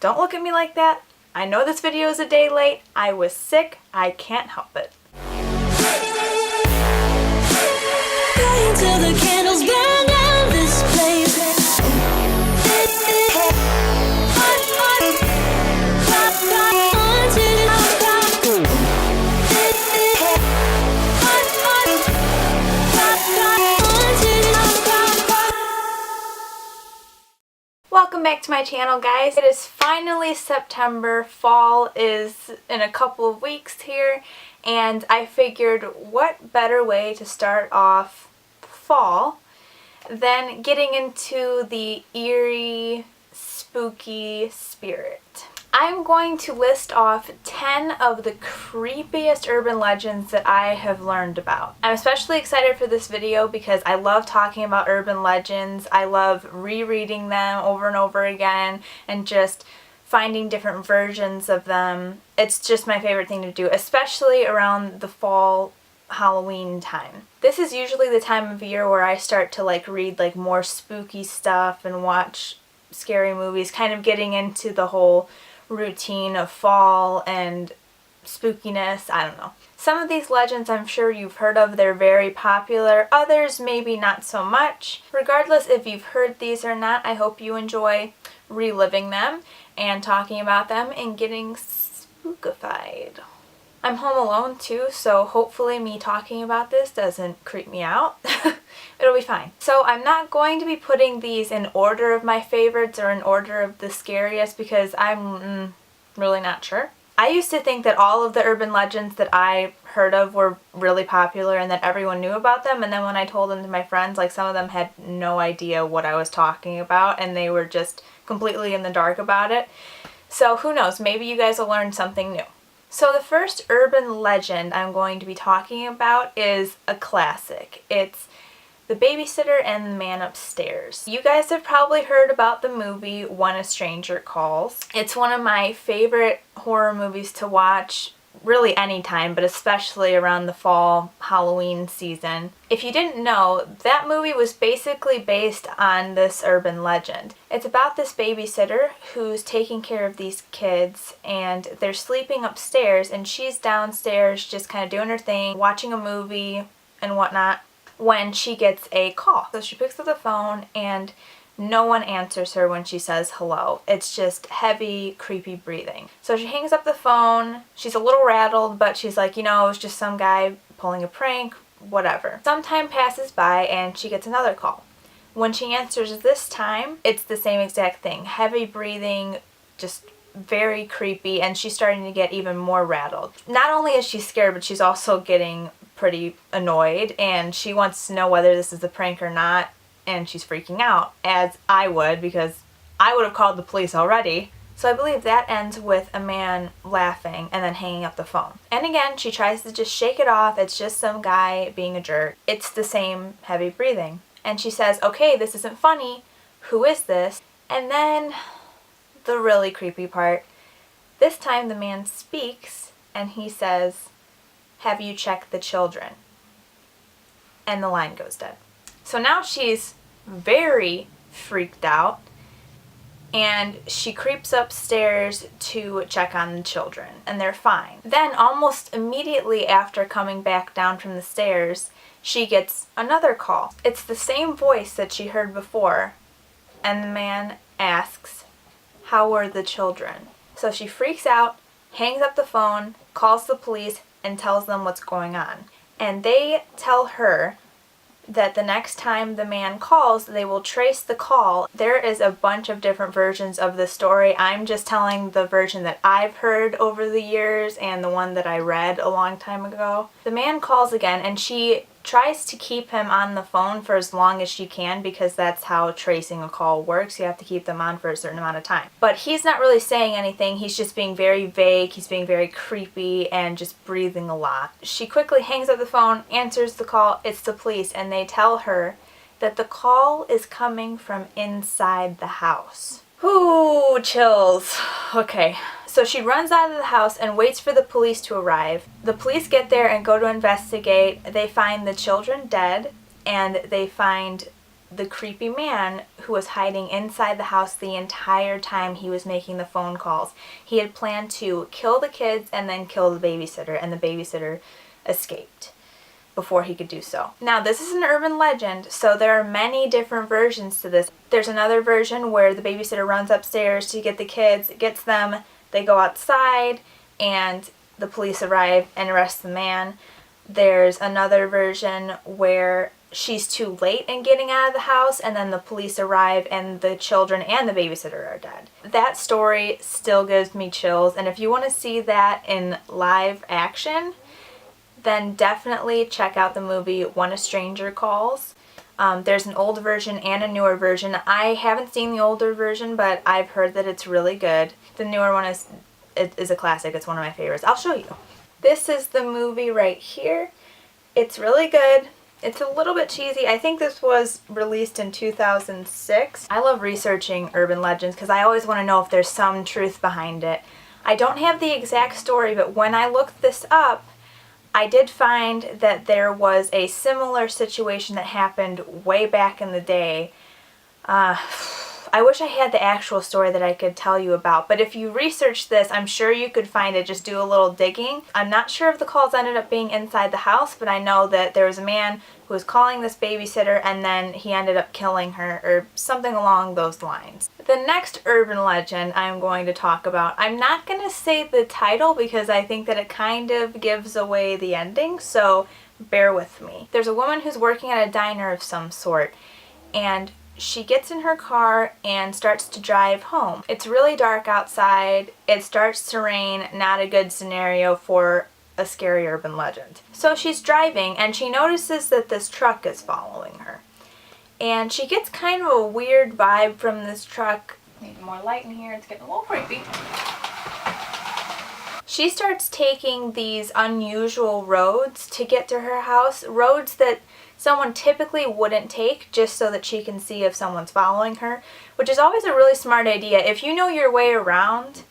Don't look at me like that. I know this video is a day late. I was sick. I can't help it. Until the candles burn down this place. Welcome back to my channel, guys. It is finally September. Fall is in a couple of weeks here, and I figured what better way to start off fall than getting into the eerie, spooky spirit. I'm going to list off 10 of the creepiest urban legends that I have learned about. I'm especially excited for this video because I love talking about urban legends. I love rereading them over and over again and just finding different versions of them. It's just my favorite thing to do, especially around the fall Halloween time. This is usually the time of year where I start to read more spooky stuff and watch scary movies, kind of getting into the whole routine of fall and spookiness. I don't know. Some of these legends I'm sure you've heard of. They're very popular. Others maybe not so much. Regardless if you've heard these or not, I hope you enjoy reliving them and talking about them and getting spookified. I'm home alone too, so hopefully me talking about this doesn't creep me out. It'll be fine. So I'm not going to be putting these in order of my favorites or in order of the scariest because I'm really not sure. I used to think that all of the urban legends that I heard of were really popular and that everyone knew about them, and then when I told them to my friends, some of them had no idea what I was talking about and they were just completely in the dark about it. So who knows, maybe you guys will learn something new. So the first urban legend I'm going to be talking about is a classic. It's The Babysitter and the Man Upstairs. You guys have probably heard about the movie When a Stranger Calls. It's one of my favorite horror movies to watch really anytime, but especially around the fall Halloween season. If you didn't know, that movie was basically based on this urban legend. It's about this babysitter who's taking care of these kids and they're sleeping upstairs and she's downstairs just kind of doing her thing, watching a movie and whatnot, when she gets a call. So she picks up the phone and no one answers her when she says hello. It's just heavy, creepy breathing. So she hangs up the phone. She's a little rattled, but she's like, it was just some guy pulling a prank, whatever. Some time passes by and she gets another call. When she answers this time, it's the same exact thing. Heavy breathing, just very creepy, and she's starting to get even more rattled. Not only is she scared, but she's also getting pretty annoyed, and she wants to know whether this is a prank or not. And she's freaking out, as I would, because I would have called the police already. So I believe that ends with a man laughing and then hanging up the phone. And again, she tries to just shake it off. It's just some guy being a jerk. It's the same heavy breathing. And she says, okay, this isn't funny. Who is this? And then the really creepy part. This time the man speaks and he says, have you checked the children? And the line goes dead. So now she's very freaked out and she creeps upstairs to check on the children and they're fine. Then almost immediately after coming back down from the stairs, she gets another call. It's the same voice that she heard before, and the man asks, how were the children? So she freaks out, hangs up the phone, calls the police, and tells them what's going on. And they tell her that the next time the man calls, they will trace the call. There is a bunch of different versions of the story. I'm just telling the version that I've heard over the years and the one that I read a long time ago. The man calls again and she tries to keep him on the phone for as long as she can because that's how tracing a call works. You have to keep them on for a certain amount of time. But he's not really saying anything. He's just being very vague. He's being very creepy and just breathing a lot. She quickly hangs up the phone, answers the call. It's the police, and they tell her that the call is coming from inside the house. Ooh, chills. Okay. So she runs out of the house and waits for the police to arrive. The police get there and go to investigate. They find the children dead, and they find the creepy man who was hiding inside the house the entire time he was making the phone calls. He had planned to kill the kids and then kill the babysitter, and the babysitter escaped before he could do so. Now, this is an urban legend, so there are many different versions to this. There's another version where the babysitter runs upstairs to get the kids, gets them, they go outside, and the police arrive and arrest the man. There's another version where she's too late in getting out of the house, and then the police arrive and the children and the babysitter are dead. That story still gives me chills, and if you want to see that in live action, then definitely check out the movie When a Stranger Calls. There's an old version and a newer version. I haven't seen the older version, but I've heard that it's really good. The newer one is a classic. It's one of my favorites. I'll show you. This is the movie right here. It's really good. It's a little bit cheesy. I think this was released in 2006. I love researching urban legends because I always want to know if there's some truth behind it. I don't have the exact story, but when I looked this up, I did find that there was a similar situation that happened way back in the day. I wish I had the actual story that I could tell you about, but if you research this, I'm sure you could find it. Just do a little digging. I'm not sure if the calls ended up being inside the house, but I know that there was a man who was calling this babysitter and then he ended up killing her, or something along those lines. The next urban legend I'm going to talk about, I'm not going to say the title because I think that it kind of gives away the ending, so bear with me. There's a woman who's working at a diner of some sort, and she gets in her car and starts to drive home. It's really dark outside. It starts to rain. Not a good scenario for a scary urban legend. So she's driving and she notices that this truck is following her. And she gets kind of a weird vibe from this truck. Need more light in here. It's getting a little creepy. She starts taking these unusual roads to get to her house. Roads that someone typically wouldn't take, just so that she can see if someone's following her, which is always a really smart idea. If you know your way around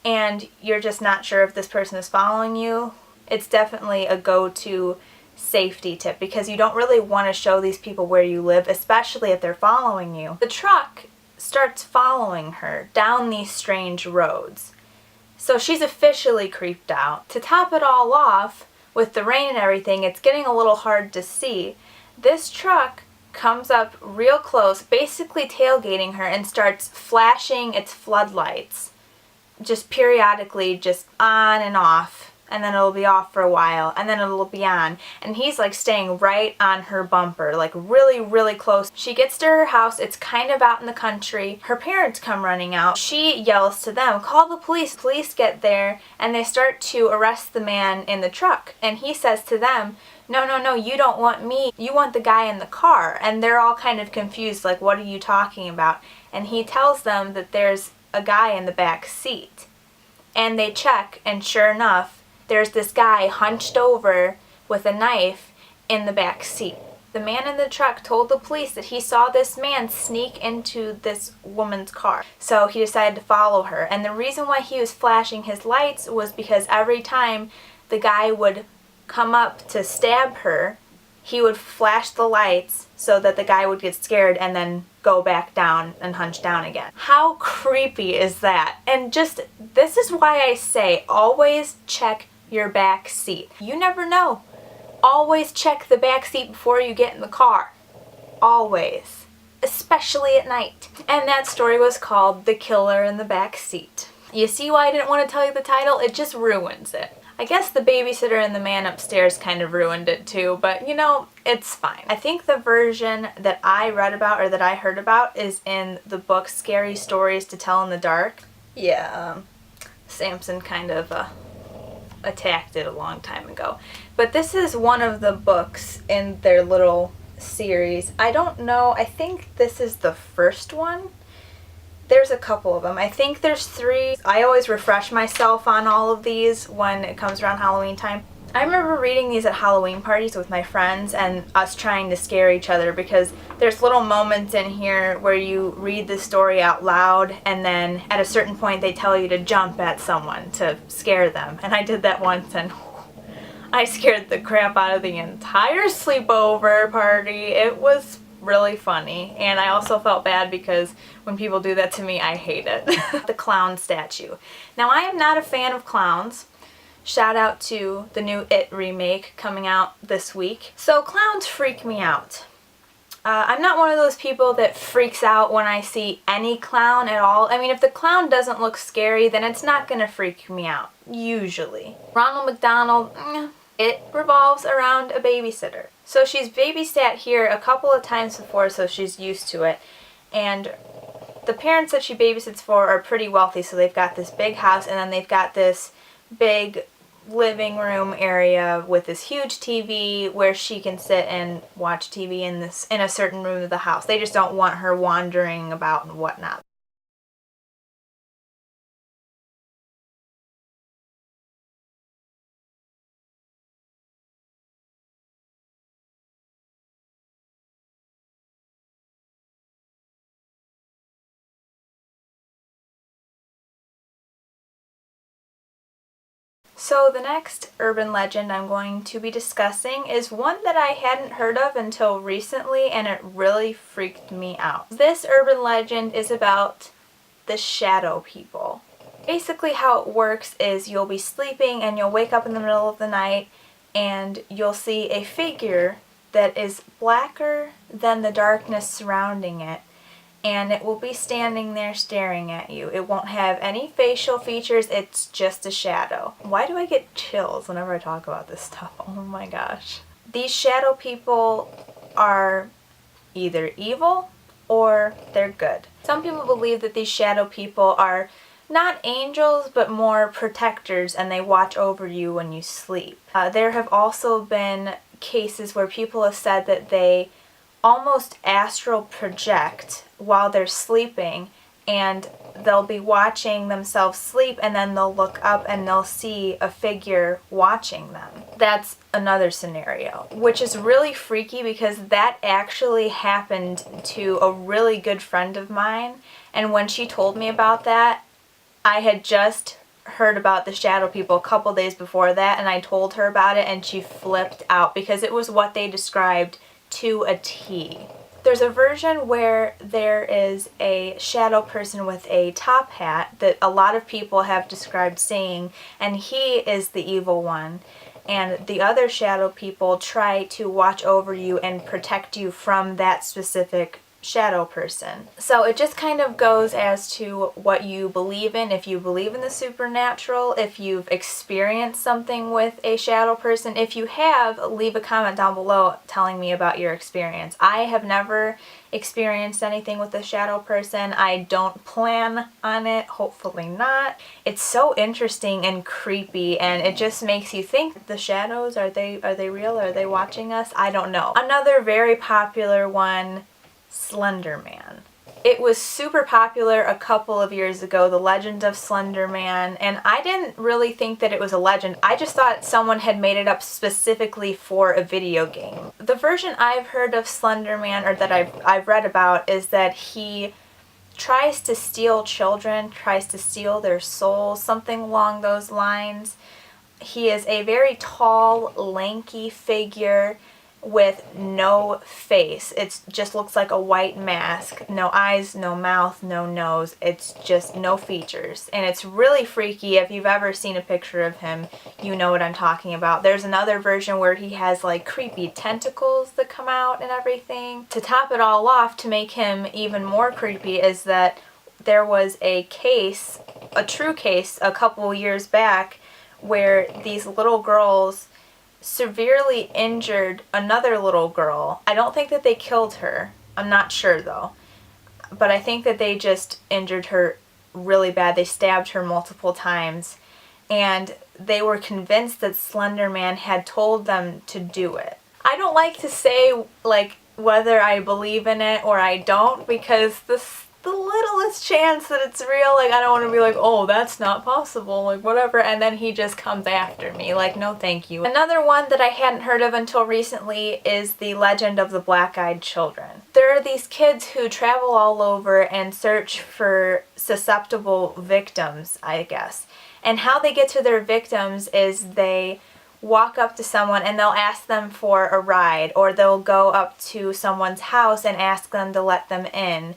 and you're just not sure if this person is following you, it's definitely a go-to safety tip because you don't really want to show these people where you live, especially if they're following you. The truck starts following her down these strange roads. So she's officially creeped out. To top it all off, with the rain and everything, it's getting a little hard to see. This truck comes up real close, basically tailgating her, and starts flashing its floodlights just periodically, just on and off, and then it'll be off for a while, and then it'll be on. And he's like staying right on her bumper, like really, really close. She gets to her house. It's kind of out in the country. Her parents come running out. She yells to them, "Call the police." Police get there, and they start to arrest the man in the truck. And he says to them, "No, no, no, you don't want me. You want the guy in the car." And they're all kind of confused, like, what are you talking about? And he tells them that there's a guy in the back seat. And they check, and sure enough, there's this guy hunched over with a knife in the back seat. The man in the truck told the police that he saw this man sneak into this woman's car. So he decided to follow her. And the reason why he was flashing his lights was because every time the guy would come up to stab her, he would flash the lights so that the guy would get scared and then go back down and hunch down again. How creepy is that? And just, this is why I say always check your back seat. You never know. Always check the back seat before you get in the car. Always. Especially at night. And that story was called The Killer in the Back Seat. You see why I didn't want to tell you the title? It just ruins it. I guess the babysitter and the man upstairs kind of ruined it too, but you know, it's fine. I think the version that I read about or that I heard about is in the book Scary Stories to Tell in the Dark. Yeah, Samson kind of attacked it a long time ago. But this is one of the books in their little series. I don't know, I think this is the first one. There's a couple of them. I think there's 3. I always refresh myself on all of these when it comes around Halloween time. I remember reading these at Halloween parties with my friends and us trying to scare each other because there's little moments in here where you read the story out loud and then at a certain point they tell you to jump at someone to scare them. And I did that once and I scared the crap out of the entire sleepover party. It was really funny, and I also felt bad because when people do that to me, I hate it. The clown statue. Now, I am not a fan of clowns. Shout out to the new It remake coming out this week. So clowns freak me out. I'm not one of those people that freaks out when I see any clown at all. I mean, if the clown doesn't look scary, then it's not gonna freak me out, usually. Ronald McDonald, it revolves around a babysitter. So she's babysat here a couple of times before, so she's used to it. And the parents that she babysits for are pretty wealthy, so they've got this big house, and then they've got this big living room area with this huge TV where she can sit and watch TV in a certain room of the house. They just don't want her wandering about and whatnot. So the next urban legend I'm going to be discussing is one that I hadn't heard of until recently, and it really freaked me out. This urban legend is about the shadow people. Basically how it works is you'll be sleeping and you'll wake up in the middle of the night and you'll see a figure that is blacker than the darkness surrounding it, and it will be standing there staring at you. It won't have any facial features, it's just a shadow. Why do I get chills whenever I talk about this stuff? Oh my gosh. These shadow people are either evil or they're good. Some people believe that these shadow people are not angels, but more protectors, and they watch over you when you sleep. There have also been cases where people have said that they almost astral project while they're sleeping, and they'll be watching themselves sleep, and then they'll look up and they'll see a figure watching them. That's another scenario, which is really freaky because that actually happened to a really good friend of mine, and when she told me about that, I had just heard about the shadow people a couple days before that, and I told her about it and she flipped out because it was what they described to a T. There's a version where there is a shadow person with a top hat that a lot of people have described seeing, and he is the evil one. And the other shadow people try to watch over you and protect you from that specific shadow person. So it just kind of goes as to what you believe in. If you believe in the supernatural, if you've experienced something with a shadow person. If you have, leave a comment down below telling me about your experience. I have never experienced anything with a shadow person. I don't plan on it, hopefully not. It's so interesting and creepy, and it just makes you think, the shadows, are they real? Are they watching us? I don't know. Another very popular one, Slender Man. It was super popular a couple of years ago, the legend of Slender Man, and I didn't really think that it was a legend. I just thought someone had made it up specifically for a video game. The version I've heard of Slender Man, or that I've read about, is that he tries to steal children, tries to steal their souls, something along those lines. He is a very tall, lanky figure with no face. It just looks like a white mask. No eyes, no mouth, no nose. It's just no features. And it's really freaky. If you've ever seen a picture of him, you know what I'm talking about. There's another version where he has like creepy tentacles that come out and everything. To top it all off, to make him even more creepy, is that there was a case, a true case, a couple years back where these little girls severely injured another little girl. I don't think that they killed her. I'm not sure though. But I think that they just injured her really bad. They stabbed her multiple times. And they were convinced that Slender Man had told them to do it. I don't like to say like whether I believe in it or I don't, because the littlest chance that it's real, like I don't want to be like, oh, that's not possible, like whatever, and then he just comes after me. Like, no thank you. Another one that I hadn't heard of until recently is the legend of the black-eyed children. There are these kids who travel all over and search for susceptible victims, I guess. And how they get to their victims is they walk up to someone and they'll ask them for a ride, or they'll go up to someone's house and ask them to let them in.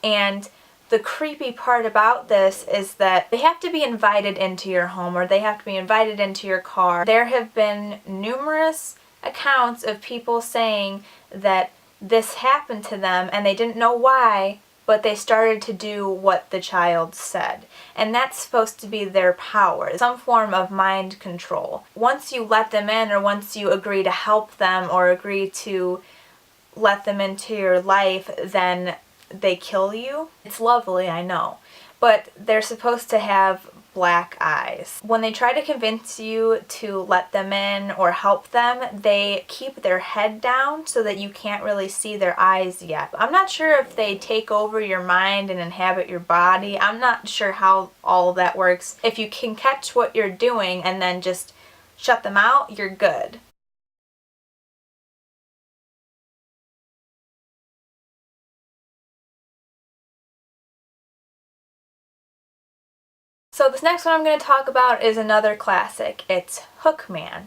And the creepy part about this is that they have to be invited into your home, or they have to be invited into your car. There have been numerous accounts of people saying that this happened to them and they didn't know why, but they started to do what the child said. And that's supposed to be their power, some form of mind control. Once you let them in, or once you agree to help them or agree to let them into your life, then they kill you. It's lovely, I know, but they're supposed to have black eyes. When they try to convince you to let them in or help them, they keep their head down so that you can't really see their eyes yet. I'm not sure if they take over your mind and inhabit your body. I'm not sure how all of that works. If you can catch what you're doing and then just shut them out, you're good. So this next one I'm going to talk about is another classic. It's Hookman.